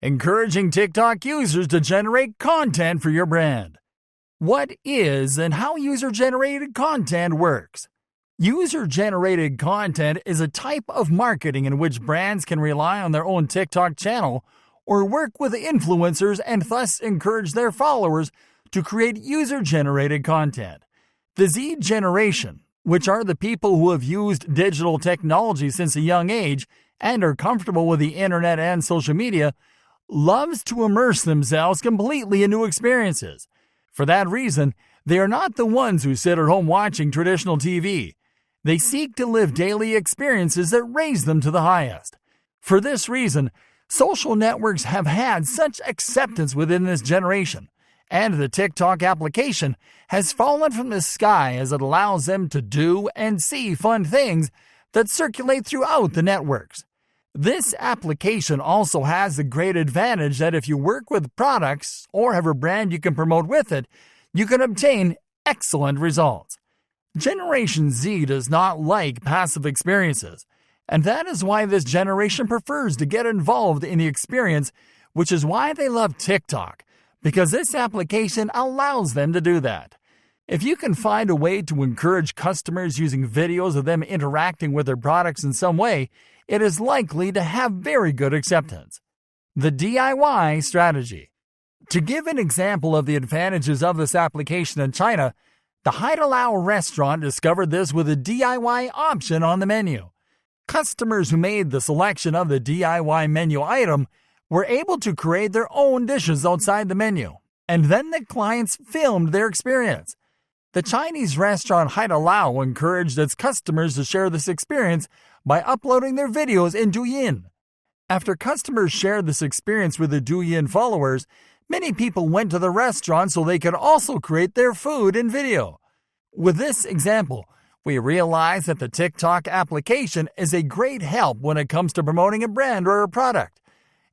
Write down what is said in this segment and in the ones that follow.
encouraging TikTok users to generate content for your brand. What is and how user-generated content works? User-generated content is a type of marketing in which brands can rely on their own TikTok channel or work with influencers and thus encourage their followers to create user-generated content. The Z generation, which are the people who have used digital technology since a young age and are comfortable with the internet and social media, loves to immerse themselves completely in new experiences. For that reason, they are not the ones who sit at home watching traditional TV. They seek to live daily experiences that raise them to the highest. For this reason, social networks have had such acceptance within this generation, and the TikTok application has fallen from the sky as it allows them to do and see fun things that circulate throughout the networks. This application also has the great advantage that if you work with products or have a brand you can promote with it, you can obtain excellent results. Generation Z does not like passive experiences, and that is why this generation prefers to get involved in the experience, which is why they love TikTok, because this application allows them to do that. If you can find a way to encourage customers using videos of them interacting with their products in some way, it is likely to have very good acceptance. The DIY strategy. To give an example of the advantages of this application in China, the Haidilao restaurant discovered this with a DIY option on the menu. Customers who made the selection of the DIY menu item were able to create their own dishes outside the menu, and then the clients filmed their experience. The Chinese restaurant Haidilao encouraged its customers to share this experience by uploading their videos in Douyin. After customers shared this experience with the Douyin followers, many people went to the restaurant so they could also create their food in video. With this example, we realize that the TikTok application is a great help when it comes to promoting a brand or a product.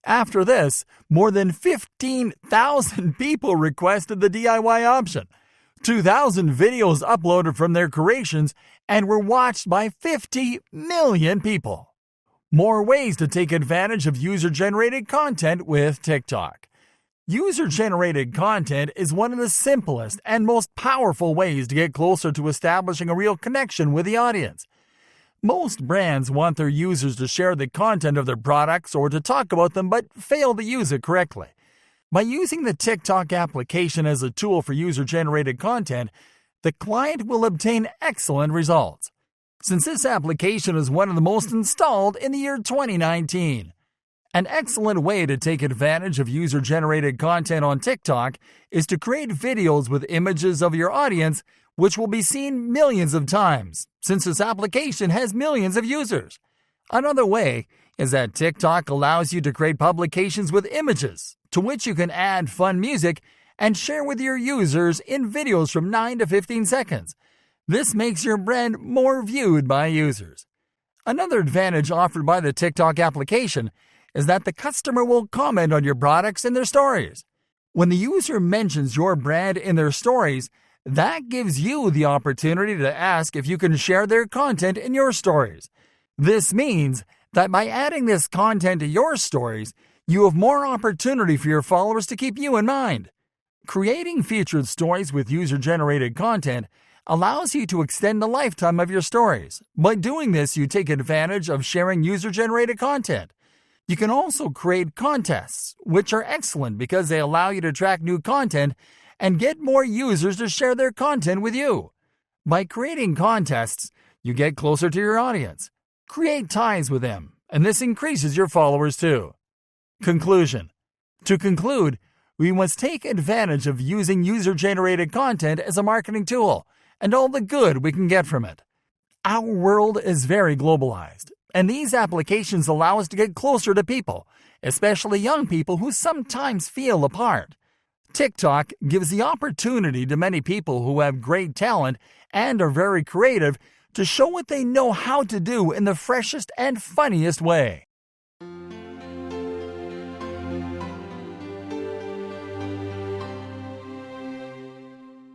After this, more than 15,000 people requested the DIY option. 2,000 videos uploaded from their creations and were watched by 50 million people. More ways to take advantage of user-generated content with TikTok. User-generated content is one of the simplest and most powerful ways to get closer to establishing a real connection with the audience. Most brands want their users to share the content of their products or to talk about them but fail to use it correctly. By using the TikTok application as a tool for user-generated content, the client will obtain excellent results. Since this application is one of the most installed in the year 2019. An excellent way to take advantage of user-generated content on TikTok is to create videos with images of your audience, which will be seen millions of times, since this application has millions of users. Another way is that TikTok allows you to create publications with images, to which you can add fun music and share with your users in videos from 9 to 15 seconds. This makes your brand more viewed by users. Another advantage offered by the TikTok application is that the customer will comment on your products in their stories. When the user mentions your brand in their stories, that gives you the opportunity to ask if you can share their content in your stories. This means that by adding this content to your stories, you have more opportunity for your followers to keep you in mind. Creating featured stories with user-generated content allows you to extend the lifetime of your stories. By doing this, you take advantage of sharing user-generated content. You can also create contests, which are excellent because they allow you to track new content and get more users to share their content with you. By creating contests, you get closer to your audience. Create ties with them, and this increases your followers too. Conclusion. To conclude, we must take advantage of using user-generated content as a marketing tool and all the good we can get from it. Our world is very globalized, and these applications allow us to get closer to people, especially young people who sometimes feel apart. TikTok gives the opportunity to many people who have great talent and are very creative to show what they know how to do in the freshest and funniest way.